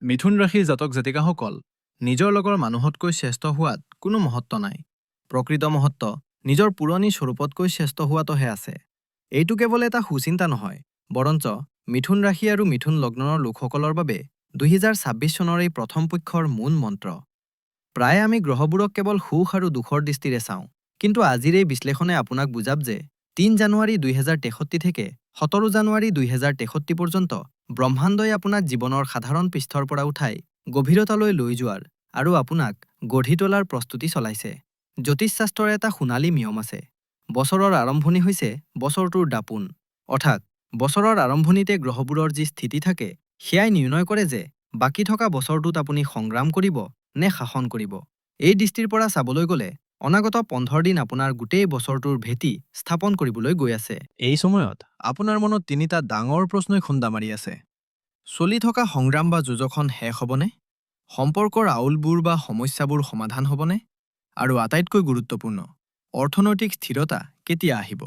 মিথুন ৰাশিৰ জাতক জাতিকাসকল নিজৰ লগৰ মানুহতকৈ শ্ৰেষ্ঠ হোৱাত কোনো মহত্ব নাই। প্ৰকৃত মহত্ব নিজৰ পুৰণি স্বৰূপতকৈ শ্ৰেষ্ঠ হোৱাতহে আছে। এইটো কেৱল এটা সুচিন্তা নহয়, বৰঞ্চ মিথুন ৰাশি আৰু মিথুন লগ্নৰ লোকসকলৰ বাবে 2026 চনৰ এই প্ৰথম পক্ষৰ মূল মন্ত্ৰ। প্ৰায়ে আমি গ্ৰহবোৰক কেৱল সুখ আৰু দুখৰ দৃষ্টিৰে চাওঁ, কিন্তু আজিৰ এই বিশ্লেষণে আপোনাক বুজাব যে 3 জানুৱাৰী 2063 থেকে 17 জানুৱাৰী 2063 পৰ্যন্ত ব্ৰহ্মাণ্ডই আপোনাক জীৱনৰ সাধাৰণ পৃষ্ঠৰ পৰা উঠাই গভীৰতালৈ লৈ যোৱাৰ আৰু আপোনাক গঢ়ি তোলাৰ প্ৰস্তুতি চলাইছে। জ্যোতিষশাস্ত্ৰৰ এটা সোণালী নিয়ম আছে। বছৰৰ আৰম্ভণি হৈছে বছৰটোৰ দাপোন, অৰ্থাৎ বছৰৰ আৰম্ভণিতে গ্ৰহবোৰৰ যি স্থিতি থাকে সেয়াই নিৰ্ণয় কৰে যে বাকী থকা বছৰটোত আপুনি সংগ্ৰাম কৰিব নে শাসন কৰিব। এই দৃষ্টিৰ পৰা চাবলৈ গ'লে অনাগত 15 দিন আপোনাৰ গোটেই বছৰটোৰ ভেটি স্থাপন কৰিবলৈ গৈ আছে। এই সময়ত আপোনাৰ মনত তিনিটা ডাঙৰ প্ৰশ্নই খুন্দা মাৰি আছে। চলি থকা সংগ্ৰাম বা যুঁজখন শেষ হ'বনে? সম্পৰ্কৰ আউলবোৰ বা সমস্যাবোৰ সমাধান হ'বনে? আৰু আটাইতকৈ গুৰুত্বপূৰ্ণ, অৰ্থনৈতিক স্থিৰতা কেতিয়া আহিব?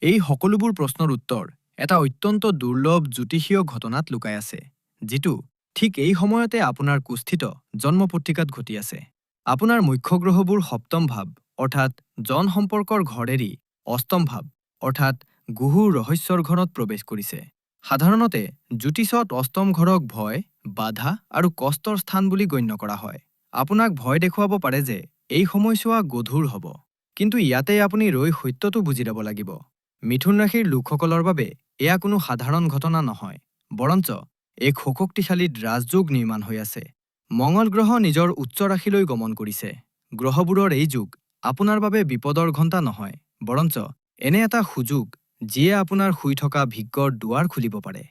এই সকলোবোৰ প্ৰশ্নৰ উত্তৰ এটা অত্যন্ত দুৰ্লভ জ্যোতিষীয় ঘটনাত লুকাই আছে, যিটো ঠিক এই সময়তে আপোনাৰ কুষ্ঠিত জন্মপত্ৰিকাত ঘটি আছে। আপোনাৰ মুখ্য গ্ৰহবোৰ সপ্তম ভাৱ অৰ্থাৎ জন সম্পৰ্কৰ ঘৰ এৰি অষ্টম ভাৱ অৰ্থাৎ গুহু ৰহস্যৰ ঘৰত প্ৰৱেশ কৰিছে। সাধাৰণতে জ্যোতিষত অষ্টম ঘৰক ভয়, বাধা আৰু কষ্টৰ স্থান বুলি গণ্য কৰা হয়। আপোনাক ভয় দেখুৱাব পাৰে যে এই সময়ছোৱা গধুৰ হ'ব, কিন্তু ইয়াতে আপুনি ৰৈ সত্যটো বুজি ল'ব লাগিব। মিথুন ৰাশিৰ লোকসকলৰ বাবে এয়া কোনো সাধাৰণ ঘটনা নহয়, বৰঞ্চ এক শক্তিশালী ৰাজযোগ নিৰ্মাণ হৈ আছে। মঙ্গল গ্ৰহ নিজৰ উচ্চ ৰাশিলৈ গমন কৰিছে। গ্ৰহবোৰৰ এই যুগ আপোনাৰ বাবে বিপদৰ ঘণ্টা নহয়, বৰঞ্চ এনে এটা সুযোগ যিয়ে আপোনাৰ শুই থকা ভাগ্যৰ দুৱাৰ খুলিব পাৰে।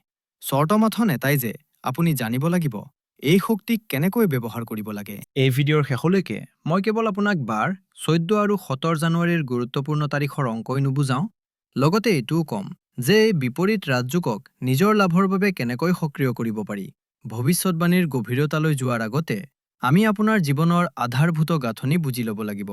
চৰ্তমাথন এটাই যে আপুনি জানিব লাগিব এই শক্তিক কেনেকৈ ব্যৱহাৰ কৰিব লাগে। এই ভিডিঅ'ৰ শেষলৈকে মই কেৱল আপোনাক বাৰ, 14 আৰু 17 জানুৱাৰীৰ গুৰুত্বপূৰ্ণ তাৰিখৰ অংকই নুবুজাওঁ, লগতে এইটোও ক'ম যে এই বিপৰীত ৰাজযোগক নিজৰ লাভৰ বাবে কেনেকৈ সক্ৰিয় কৰিব পাৰি। ভৱিষ্যতবাণীৰ গভীৰতালৈ যোৱাৰ আগতে আমি আপোনাৰ জীৱনৰ আধাৰভূত গাঁথনি বুজি ল'ব লাগিব,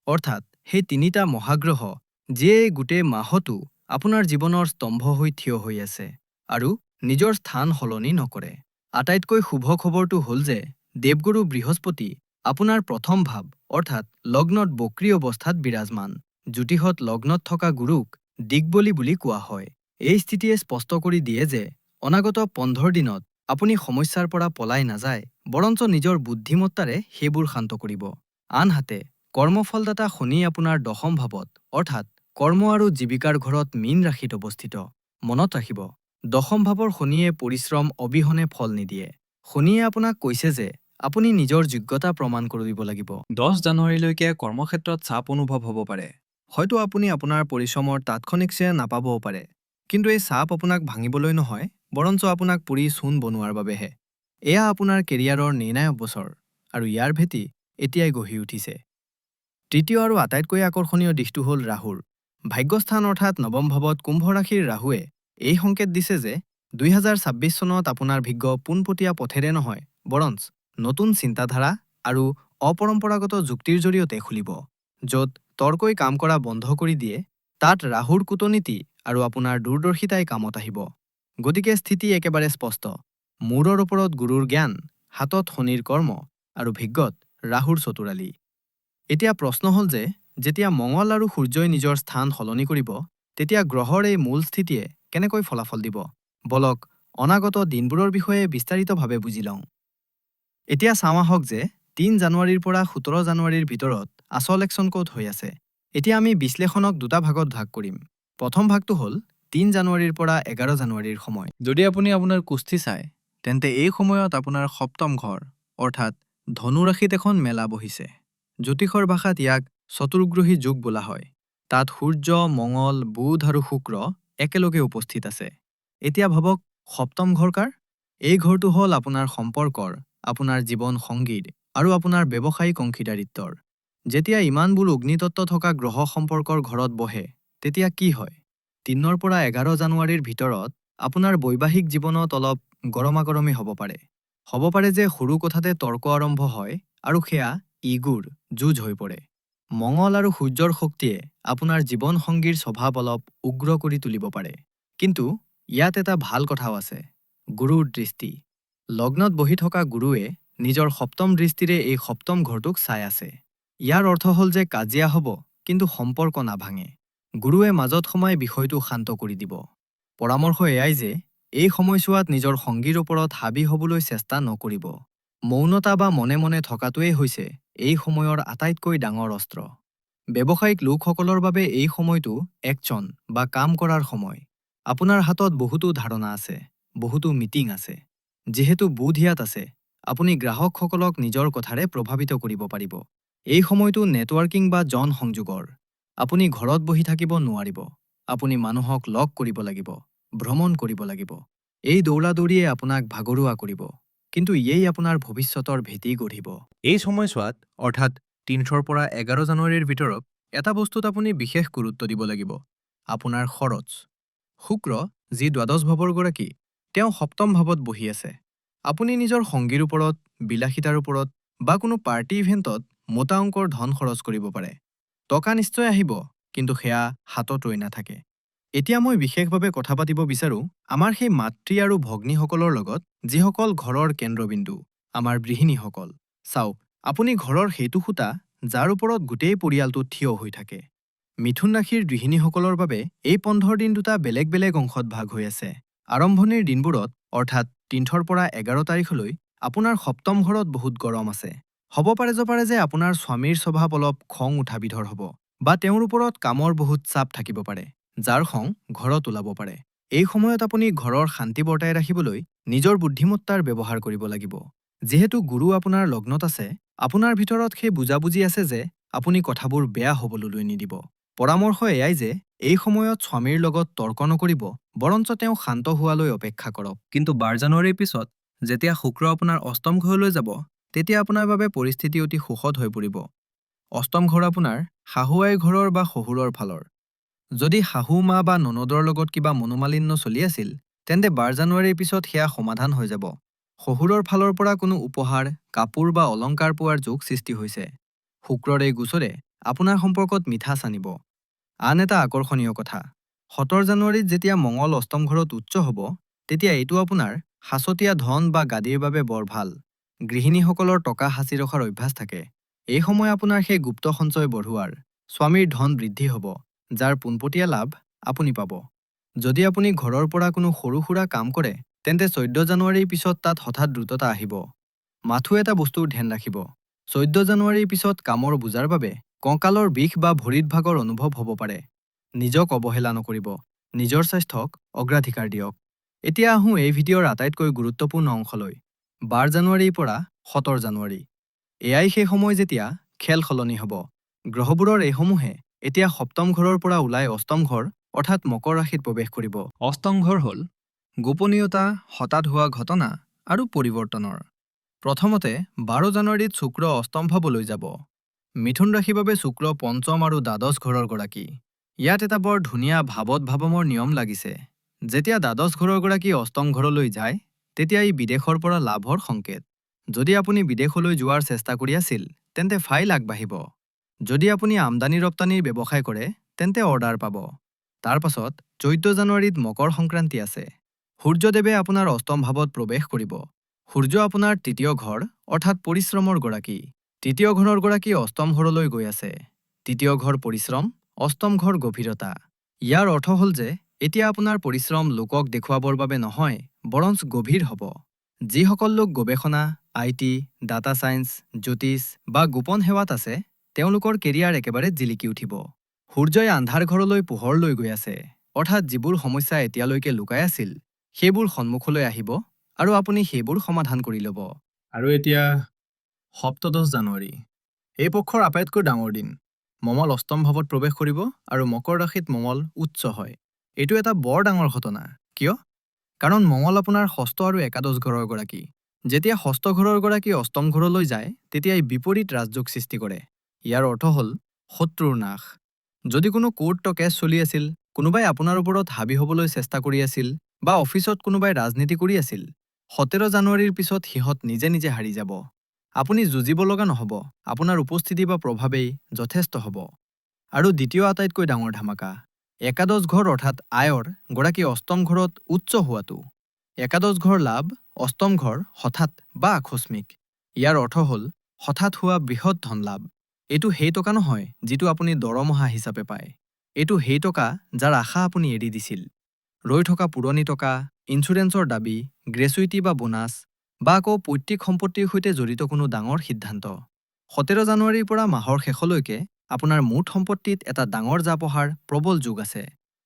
অৰ্থাৎ সেই তিনিটা মহাগ্ৰহ যিয়ে গোটেই মাহতো আপোনাৰ জীৱনৰ স্তম্ভ হৈ থিয় হৈ আছে আৰু নিজৰ স্থান সলনি নকৰে। আটাইতকৈ শুভ খবৰটো হ'ল যে দেৱগুৰু বৃহস্পতি আপোনাৰ প্ৰথম ভাৱ অৰ্থাৎ লগ্নত বক্ৰী অৱস্থাত বিৰাজমান। জ্যোতিষত লগ্নত থকা গুৰুক দিকবলী বুলি কোৱা হয়। এই স্থিতিয়ে স্পষ্ট কৰি দিয়ে যে অনাগত 15 দিনত আপুনি সমস্যাৰ পৰা পলাই নাযায়, বৰঞ্চ নিজৰ বুদ্ধিমত্তাৰে সেইবোৰ শান্ত কৰিব। আনহাতে কৰ্মফলদাতা শনি আপোনাৰ দশম ভাৱত অৰ্থাৎ কৰ্ম আৰু জীৱিকাৰ ঘৰত মীন ৰাশিত অৱস্থিত। মনত ৰাখিব, দশম ভাৱৰ শনিয়ে পৰিশ্ৰম অবিহনে ফল নিদিয়ে। শনিয়ে আপোনাক কৈছে যে আপুনি নিজৰ যোগ্যতা প্ৰমাণ কৰিব লাগিব। 10 জানুৱাৰীলৈকে কৰ্মক্ষেত্ৰত চাপ অনুভৱ হ'ব পাৰে। হয়তো আপুনি আপোনাৰ পৰিশ্ৰমৰ তাৎক্ষণিক শ্ৰেয় নাপাবও পাৰে, কিন্তু এই চাপ আপোনাক ভাঙিবলৈ নহয়, বৰঞ্চ আপোনাক পুৰি চূণ বনোৱাৰ বাবেহে। এয়া আপোনাৰ কেৰিয়াৰৰ নিৰ্ণায়ক বছৰ, আৰু ইয়াৰ ভেটি এতিয়াই গঢ়ি উঠিছে। তৃতীয় আৰু আটাইতকৈ আকৰ্ষণীয় দিশটো হ'ল ৰাহুৰ ভাগ্যস্থান অৰ্থাৎ নৱম ভাৱত কুম্ভ ৰাশিৰ ৰাহুৱে এই সংকেত দিছে যে 2026 চনত আপোনাৰ ভাগ্য পোনপটীয়া পথেৰে নহয়, বৰঞ্চ নতুন চিন্তাধাৰা আৰু অপৰম্পৰাগত যুক্তিৰ জৰিয়তে খুলিব। য'ত তৰ্কই কাম কৰা বন্ধ কৰি দিয়ে, তাত ৰাহুৰ কূটনীতি আৰু আপোনাৰ দূৰদৰ্শিতাই কামত আহিব। গতিকে স্থিতি একেবাৰে স্পষ্ট। মূৰৰ ওপৰত গুৰুৰ জ্ঞান, হাতত শনিৰ কৰ্ম আৰু ভাগ্যত ৰাহুৰ চতুৰালি। এতিয়া প্ৰশ্ন হ'ল যে যেতিয়া মঙ্গল আৰু সূৰ্যই নিজৰ স্থান সলনি কৰিব, তেতিয়া গ্ৰহৰ এই মূল স্থিতিয়ে কেনেকৈ ফলাফল দিব। বলক অনাগত দিনবোৰৰ বিষয়ে বিস্তাৰিতভাৱে বুজি লওঁ। এতিয়া চাওঁ আহক যে 3 জানুৱাৰীৰ পৰা 17 জানুৱাৰীৰ ভিতৰত আচল একশ্যন ক'ত হৈ আছে। এতিয়া আমি বিশ্লেষণক দুটা ভাগত ভাগ কৰিম। প্ৰথম ভাগটো হ'ল 3 জানুৱাৰীৰ পৰা 11 জানুৱাৰীৰ সময়। যদি আপুনি আপোনাৰ কুষ্ঠি চায়, তেন্তে এই সময়ত আপোনাৰ সপ্তম ঘৰ অৰ্থাৎ ধনু ৰাশিত এখন মেলা বহিছে। জ্যোতিষৰ ভাষাত ইয়াক চতুৰ্গ্ৰহী যুগ বোলা হয়। তাত সূৰ্য, মঙ্গল, বুধ আৰু শুক্ৰ একেলগে উপস্থিত আছে। এতিয়া ভাবক সপ্তম ঘৰ কাৰ? এই ঘৰটো হ'ল আপোনাৰ সম্পৰ্কৰ, আপোনাৰ জীৱন সংগীৰ আৰু আপোনাৰ ব্যৱসায়িক অংশীদাৰিত্বৰ। যেতিয়া ইমানবোৰ অগ্নিতত্ত্ব থকা গ্ৰহ সম্পৰ্কৰ ঘৰত বহে, তেতিয়া কি হয়? 3 পৰা 11 জানুৱাৰীৰ ভিতৰত আপোনাৰ বৈবাহিক জীৱনত অলপ গৰমাগৰমি হ'ব পাৰে। হ'ব পাৰে যে সৰু কথাতে তৰ্ক আৰম্ভ হয় আৰু সেয়া ইগোৰ যুঁজ হৈ পৰে। মঙ্গল আৰু সূৰ্যৰ শক্তিয়ে আপোনাৰ জীৱন সংগীৰ স্বভাৱ অলপ উগ্ৰ কৰি তুলিব পাৰে। কিন্তু ইয়াত এটা ভাল কথাও আছে, গুৰুৰ দৃষ্টি। লগ্নত বহি থকা গুৰুৱে নিজৰ সপ্তম দৃষ্টিৰে এই সপ্তম ঘৰটোক চাই আছে। ইয়াৰ অৰ্থ হ'ল যে কাজিয়া হ'ব, কিন্তু সম্পৰ্ক নাভাঙে। গুৰুৱে মাজত সোমাই বিষয়টো শান্ত কৰি দিব। পৰামৰ্শ এয়াই যে এই সময়ছোৱাত নিজৰ সংগীৰ ওপৰত হাবি হ'বলৈ চেষ্টা নকৰিব। মৌনতা বা মনে মনে থকাটোৱেই হৈছে এই সময়ৰ আটাইতকৈ ডাঙৰ অস্ত্ৰ। ব্যৱসায়িক লোকসকলৰ বাবে এই সময়টো একচন বা কাম কৰাৰ সময়। আপোনাৰ হাতত বহুতো ধাৰণা আছে, বহুতো মিটিং আছে। যিহেতু বুধ ইয়াত আছে, আপুনি গ্ৰাহকসকলক নিজৰ কথাৰে প্ৰভাৱিত কৰিব পাৰিব। এই সময়টো নেটৱৰ্কিং বা জন সংযোগৰ। আপুনি ঘৰত বহি থাকিব নোৱাৰিব। আপুনি মানুহক লগ কৰিব লাগিব, ভ্ৰমণ কৰিব লাগিব। এই দৌৰাদৌৰিয়ে আপোনাক ভাগৰুৱা কৰিব, কিন্তু ইয়েই আপোনাৰ ভৱিষ্যতৰ ভেটি গঢ়িব। এই সময়ছোৱাত অৰ্থাৎ ৩ৰ পৰা ১১ জানুৱাৰীৰ ভিতৰত এটা বস্তুত আপুনি বিশেষ গুৰুত্ব দিব লাগিব: আপোনাৰ খৰচ। শুক্ৰ, যি দ্বাদশ ভাৱৰ গৰাকী, তেওঁ সপ্তম ভাৱত বহি আছে। আপুনি নিজৰ সংগীৰ ওপৰত, বিলাসিতাৰ ওপৰত বা কোনো পাৰ্টি ইভেণ্টত মোটা অংকৰ ধন খৰচ কৰিব পাৰে। টকা নিশ্চয় আহিব, কিন্তু সেয়া হাতত ৰৈ নাথাকে। এতিয়া মই বিশেষভাৱে কথা পাতিব বিচাৰোঁ আমাৰ সেই মাতৃ আৰু ভগ্নীসকলৰ লগত, যিসকল ঘৰৰ কেন্দ্ৰবিন্দু, আমাৰ গৃহিণীসকল। চাওক, আপুনি ঘৰৰ সেইটো খুঁটা যাৰ ওপৰত গোটেই পৰিয়ালটো থিয় হৈ থাকে। মিথুন ৰাশিৰ গৃহিণীসকলৰ বাবে এই ১৫ দিন দুটা বেলেগ বেলেগ অংশত ভাগ হৈ আছে। আৰম্ভণিৰ দিনবোৰত, অৰ্থাৎ ৩ৰ পৰা ১১ তাৰিখলৈ, আপোনাৰ সপ্তম ঘৰত বহুত গৰম আছে। হ'ব পাৰে যে আপোনাৰ স্বামীৰ স্বভাৱ অলপ খং উঠা বিধৰ হ'ব, বা তেওঁৰ ওপৰত কামৰ বহুত চাপ থাকিব পাৰে, যাৰ খং ঘৰত ওলাব পাৰে। এই সময়ত আপুনি ঘৰৰ শান্তি বৰ্তাই ৰাখিবলৈ নিজৰ বুদ্ধিমত্তাৰ ব্যৱহাৰ কৰিব লাগিব। যিহেতু গুৰু আপোনাৰ লগ্নত আছে, আপোনাৰ ভিতৰত সেই বুজাবুজি আছে যে আপুনি কথাবোৰ বেয়া হ'বলৈ নিদিব। পৰামৰ্শ এয়াই যে এই সময়ত স্বামীৰ লগত তৰ্ক নকৰিব, বৰঞ্চ তেওঁ শান্ত হোৱালৈ অপেক্ষা কৰক। কিন্তু ১২ জানুৱাৰীৰ পিছত, যেতিয়া শুক্ৰ আপোনাৰ অষ্টম ঘৰলৈ যাব, তেতিয়া আপোনাৰ বাবে পৰিস্থিতি অতি সুখদ হৈ পৰিব। অষ্টম ঘৰ আপোনাৰ শাহু আইৰ ঘৰৰ বা শহুৰৰ ফালৰ। যদি শাহু মা বা ননদৰ লগত কিবা মনোমালিন্য চলি আছিল, তেন্তে ১২ জানুৱাৰীৰ পিছত সেয়া সমাধান হৈ যাব। শহুৰৰ ফালৰ পৰা কোনো উপহাৰ, কাপোৰ বা অলংকাৰ পোৱাৰ যোগ সৃষ্টি হৈছে। শুক্ৰৰ এই গোচৰে আপোনাৰ সম্পৰ্কত মিঠা আনিব। আন এটা আকৰ্ষণীয় কথা, ১৭ জানুৱাৰীত যেতিয়া মঙল অষ্টম ঘৰত উচ্চ হ'ব, তেতিয়া এইটো আপোনাৰ সাঁচতীয়া ধন বা গাদীৰ বাবে বৰ ভাল। গৃহিণীসকলৰ টকা সাঁচি ৰখাৰ অভ্যাস থাকে। এই সময় আপোনাৰ সেই গুপ্ত সঞ্চয় বঢ়োৱাৰ, স্বামীৰ ধন বৃদ্ধি হ'ব, যাৰ পোনপটীয়া লাভ আপুনি পাব। যদি আপুনি ঘৰৰ পৰা কোনো সৰু সুৰা কাম কৰে, তেন্তে ১৪ জানুৱাৰীৰ পিছত তাত হঠাৎ দ্ৰুততা আহিব। মাথো এটা বস্তুৰ ধ্যান ৰাখিব: ১৪ জানুৱাৰীৰ পিছত কামৰ বোজাৰ বাবে কঁকালৰ বিষ বা ভৰিত ভাগৰ অনুভৱ হ'ব পাৰে। নিজক অৱহেলা নকৰিব, নিজৰ স্বাস্থ্যক অগ্ৰাধিকাৰ দিয়ক। এতিয়া আহোঁ এই ভিডিঅ'ৰ আটাইতকৈ গুৰুত্বপূৰ্ণ অংশলৈ: ১২ জানুৱাৰীৰ পৰা ১৭ জানুৱাৰী। এয়াই সেই সময় যেতিয়া খেল সলনি হ'ব। গ্ৰহবোৰৰ এইসমূহে এতিয়া সপ্তম ঘৰৰ পৰা ওলাই অষ্টম ঘৰ, অৰ্থাৎ মকৰ ৰাশিত প্ৰৱেশ কৰিব। অষ্টম ঘৰ হ'ল গোপনীয়তা, হঠাৎ হোৱা ঘটনা আৰু পৰিৱৰ্তনৰ। প্ৰথমতে ১২ জানুৱাৰীত শুক্ৰ অষ্টম ভাৱলৈ যাব। মিথুন ৰাশিৰ বাবে শুক্ৰ পঞ্চম আৰু দ্বাদশ ঘৰৰ গৰাকী। ইয়াত এটা বৰ ধুনীয়া ভাৱত ভাৱমৰ নিয়ম লাগিছে। যেতিয়া দ্বাদশ ঘৰৰ গৰাকী অষ্টম ঘৰলৈ যায়, তেতিয়া ই বিদেশৰ পৰা লাভৰ সংকেত। যদি আপুনি বিদেশলৈ যোৱাৰ চেষ্টা কৰি আছিল, তেন্তে ফাইল আগবাঢ়িব। যদি আপুনি আমদানি ৰপ্তানিৰ ব্যৱসায় কৰে, তেন্তে অৰ্ডাৰ পাব। তাৰ পাছত ১৪ জানুৱাৰীত মকৰ সংক্ৰান্তি আছে। সূৰ্যদেৱে আপোনাৰ অষ্টম ভাৱত প্ৰৱেশ কৰিব। সূৰ্য আপোনাৰ তৃতীয় ঘৰ, অৰ্থাৎ পৰিশ্ৰমৰ গৰাকী। তৃতীয় ঘৰৰ গৰাকী অষ্টম ঘৰলৈ গৈ আছে। তৃতীয় ঘৰ পৰিশ্ৰম, অষ্টম ঘৰ গভীৰতা। ইয়াৰ অৰ্থ হ'ল যে এতিয়া আপোনাৰ পৰিশ্ৰম লোকক দেখুৱাবৰ বাবে নহয়, বৰঞ্চ গভীৰ হ'ব। যিসকল লোক গৱেষণা, IT, ডাটা ছায়েন্স, জ্যোতিষ বা গোপন সেৱাত আছে, তেওঁলোকৰ কেৰিয়াৰ একেবাৰে জিলিকি উঠিব। সূৰ্যই আন্ধাৰ ঘৰলৈ পোহৰ লৈ গৈ আছে, অৰ্থাৎ যিবোৰ সমস্যা এতিয়ালৈকে লুকাই আছিল, সেইবোৰ সন্মুখলৈ আহিব আৰু আপুনি সেইবোৰ সমাধান কৰি ল'ব। আৰু এতিয়া ১৭ জানুৱাৰী। এই পক্ষৰ আটাইতকৈ ডাঙৰ দিন। মঙল অষ্টম ভাৱত প্ৰৱেশ কৰিব আৰু মকৰ ৰাশিত মঙল উচ্চ হয়। এইটো এটা বৰ ডাঙৰ ঘটনা। কিয়? কাৰণ মঙল আপোনাৰ ষষ্ঠ আৰু একাদশ ঘৰৰ গৰাকী। যেতিয়া ষষ্ঠ ঘৰৰ গৰাকী অষ্টম ঘৰলৈ যায়, তেতিয়া ই বিপৰীত ৰাজযোগ সৃষ্টি কৰে। ইয়াৰ অৰ্থ হ'ল শত্ৰুৰ নাশ। যদি কোনো কোৰ্ট কেছ চলি আছিল, কোনোবাই আপোনাৰ ওপৰত হাবি হ'বলৈ চেষ্টা কৰি আছিল, বা অফিচত কোনোবাই ৰাজনীতি কৰি আছিল, ১৭ জানুৱাৰীৰ পিছত সিহঁত নিজে নিজে হাৰি যাব। আপুনি যুঁজিব লগা নহ'ব, আপোনাৰ উপস্থিতি বা প্ৰভাৱেই যথেষ্ট হ'ব। আৰু দ্বিতীয় আটাইতকৈ ডাঙৰ ধামাকা, একাদশ ঘৰ অৰ্থাৎ আয়ৰ গৰাকী অষ্টম ঘৰত উচ্চ হোৱাটো। একাদশ ঘৰ লাভ, অষ্টম ঘৰ হঠাৎ বা আকস্মিক। ইয়াৰ অৰ্থ হ'ল হঠাৎ হোৱা বৃহৎ ধন লাভ। এইটো সেই টকা নহয় যিটো আপুনি দৰমহা হিচাপে পায়। এইটো সেই টকা যাৰ আশা আপুনি এৰি দিছিল। ৰৈ থকা পুৰণি টকা, ইঞ্চুৰেঞ্চৰ দাবী, গ্ৰেচুইটি বা বোনাছ, বা আকৌ পৈতৃক সম্পত্তিৰ সৈতে জড়িত কোনো ডাঙৰ সিদ্ধান্ত। 17 জানুৱাৰীৰ পৰা মাহৰ শেষলৈকে আপোনাৰ মুঠ সম্পত্তিত এটা ডাঙৰ জাপ অহাৰ প্ৰবল যোগ আছে।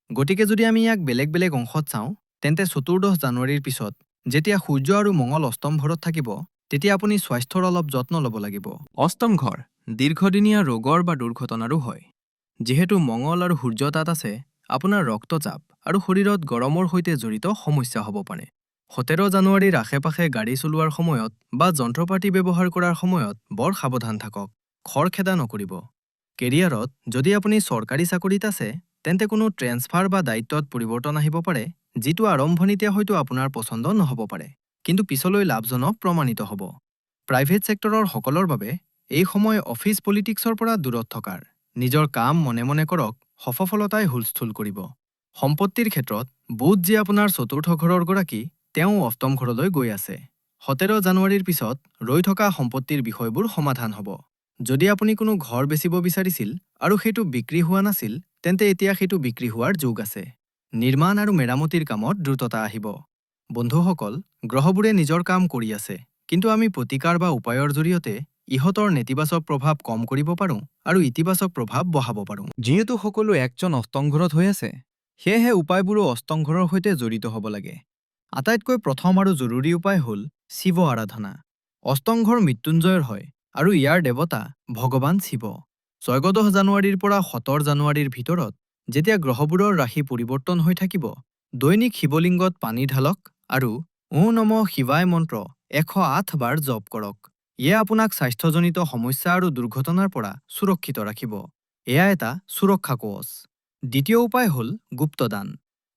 গতিকে যদি আমি ইয়াক বেলেগ বেলেগ অংশত চাওঁ, তেন্তে 14 জানুৱাৰীৰ পিছত যেতিয়া সূৰ্য আৰু মঙল অষ্টম ঘৰত থাকিব, তেতিয়া আপুনি স্বাস্থ্যৰ অলপ যত্ন ল'ব লাগিব। অষ্টম ঘৰ দীৰ্ঘদিনীয়া ৰোগৰ বা দুৰ্ঘটনাৰো হয়। যিহেতু মঙল আৰু সূৰ্য তাত আছে, আপোনাৰ ৰক্তচাপ আৰু শৰীৰত গৰমৰ সৈতে জড়িত সমস্যা হ'ব পাৰে। 17 জানুৱাৰীৰ আশে-পাশে গাড়ী চলোৱাৰ সময়ত বা যন্ত্ৰপাতি ব্যৱহাৰ কৰাৰ সময়ত বৰ সাৱধান থাকক। খৰখেদা নকৰিব। কেৰিয়াৰত যদি আপুনি চৰকাৰী চাকৰিত আছে, তেন্তে কোনো ট্ৰেন্সফাৰ বা দায়িত্বত পৰিৱৰ্তন আহিব পাৰে, যিটো আৰম্ভণিতে হয়তো আপোনাৰ পচন্দ নহ'ব পাৰে, কিন্তু পিছলৈ লাভজনক প্ৰমাণিত হ'ব। প্ৰাইভেট ছেক্টৰৰ সকলৰ বাবে এই সময় অফিচ পলিটিক্সৰ পৰা দূৰত থকাৰ। নিজৰ কাম মনে মনে কৰক, সফলতাই হুলস্থুল কৰিব। সম্পত্তিৰ ক্ষেত্ৰত বুধ যি আপোনাৰ চতুৰ্থ ঘৰৰ গৰাকী, তেওঁ অষ্টম ঘৰলৈ গৈ আছে। 17 জানুৱাৰীৰ পিছত ৰৈ থকা সম্পত্তিৰ বিষয়বোৰ সমাধান হ'ব। যদি আপুনি কোনো ঘৰ বেচিব বিচাৰিছিল আৰু সেইটো বিক্ৰী হোৱা নাছিল, তেন্তে এতিয়া সেইটো বিক্ৰী হোৱাৰ যোগ আছে। নিৰ্মাণ আৰু মেৰামতিৰ কামত দ্ৰুততা আহিব। বন্ধুসকল, গ্ৰহবোৰে নিজৰ কাম কৰি আছে, কিন্তু আমি প্ৰতিকাৰ বা উপায়ৰ জৰিয়তে ইহঁতৰ নেতিবাচক প্ৰভাৱ কম কৰিব পাৰোঁ আৰু ইতিবাচক প্ৰভাৱ বঢ়াব পাৰোঁ। যিহেতু সকলো একজন অষ্টম ঘৰত হৈ আছে, সেয়েহে উপায়বোৰো অষ্টম ঘৰৰ সৈতে জড়িত হ'ব লাগে। আটাইতকৈ প্ৰথম আৰু জৰুৰী উপায় হ'ল শিৱ আৰাধনা। অষ্টম ঘৰ মৃত্যুঞ্জয়ৰ হয় আৰু ইয়াৰ দেৱতা ভগৱান শিৱ। 14 জানুৱাৰীৰ পৰা 17 জানুৱাৰীৰ ভিতৰত যেতিয়া গ্ৰহবোৰৰ ৰাশি পৰিৱৰ্তন হৈ থাকিব, দৈনিক শিৱলিংগত পানী ঢালক আৰু ওম নমঃ শিৱায় মন্ত্ৰ 108 বাৰ জপ কৰক। ইয়ে আপোনাক স্বাস্থ্যজনিত সমস্যা আৰু দুৰ্ঘটনাৰ পৰা সুৰক্ষিত ৰাখিব। এয়া এটা সুৰক্ষা কৱচ। দ্বিতীয় উপায় হ'ল গুপ্তদান।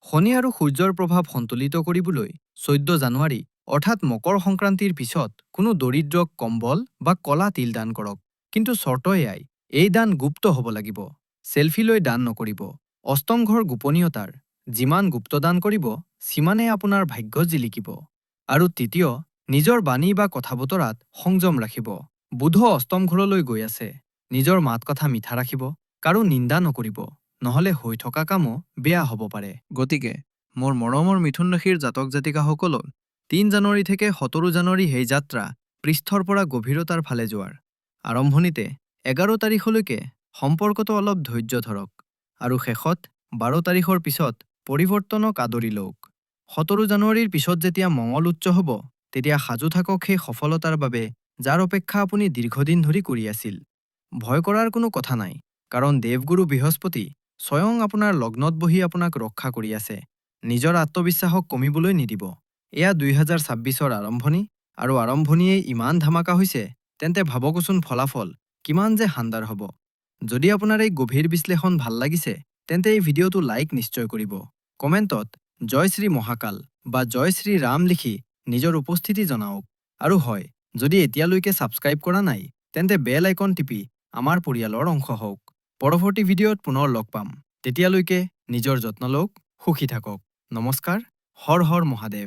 শনি আৰু সূৰ্যৰ প্ৰভাৱ সন্তুলিত কৰিবলৈ 14 জানুৱাৰী অৰ্থাৎ মকৰ সংক্ৰান্তিৰ পিছত কোনো দৰিদ্ৰক কম্বল বা কলা তিল দান কৰক। কিন্তু চৰ্ত এয়াই, এই দান গুপ্ত হ'ব লাগিব। চেলফি লৈ দান নকৰিব। অষ্টম ঘৰ গোপনীয়তাৰ। যিমান গুপ্তদান কৰিব, সিমানে আপোনাৰ ভাগ্য জিলিকিব। আৰু তৃতীয়, নিজৰ বাণী বা কথা বতৰাত সংযম ৰাখিব। বুধ অষ্টম ঘৰলৈ গৈ আছে। নিজৰ মাত কথা মিঠা ৰাখিব, কাৰো নিন্দা নকৰিব, নহ'লে হৈ থকা কামো বেয়া হ'ব পাৰে। গতিকে মোৰ মৰমৰ মিথুন ৰাশিৰ জাতক জাতিকাসকলক 3 জানুৱাৰী থেকে 17 জানুৱাৰী সেই যাত্ৰা পৃষ্ঠৰ পৰা গভীৰতাৰ ফালে যোৱাৰ। আৰম্ভণিতে 11 তাৰিখলৈকে সম্পৰ্কটো অলপ ধৈৰ্য ধৰক আৰু শেষত 12 তাৰিখৰ পিছত পৰিৱৰ্তনক আদৰি লওক। 17 জানুৱাৰীৰ পিছত যেতিয়া মঙল উচ্চ হ'ব, তেতিয়া সাজু থাকক সেই সফলতাৰ বাবে যাৰ অপেক্ষা আপুনি দীৰ্ঘদিন ধৰি কৰি আছিল। ভয় কৰাৰ কোনো কথা নাই, কাৰণ দেৱগুৰু বৃহস্পতি স্বয়ং আপোনাৰ লগ্নত বহি আপোনাক ৰক্ষা কৰি আছে। নিজৰ আত্মবিশ্বাসক কমিবলৈ নিদিব। এয়া 2026ৰ আৰম্ভণি, আৰু আৰম্ভণিয়েই ইমান ধামাকা হৈছে, তেন্তে ভাবকচোন ফলাফল কিমান যে শানদাৰ হ'ব। যদি আপোনাৰ এই গভীৰ বিশ্লেষণ ভাল লাগিছে, তেন্তে এই ভিডিঅ'টো লাইক নিশ্চয় কৰিব। কমেণ্টত জয় শ্ৰী মহাকাল বা জয় শ্ৰী ৰাম লিখি নিজৰ উপস্থিতি জনাওক। আৰু হয়, যদি এতিয়ালৈকে ছাবস্ক্ৰাইব কৰা নাই, তেন্তে বেল আইকন টিপি আমাৰ পৰিয়ালৰ অংশ হওক। পৰৱৰ্তী ভিডিঅ'ত পুনৰ লগ পাম। তেতিয়ালৈকে নিজৰ যত্ন লওক, সুখী থাকক। নমস্কাৰ, হৰ হৰ মহাদেৱ।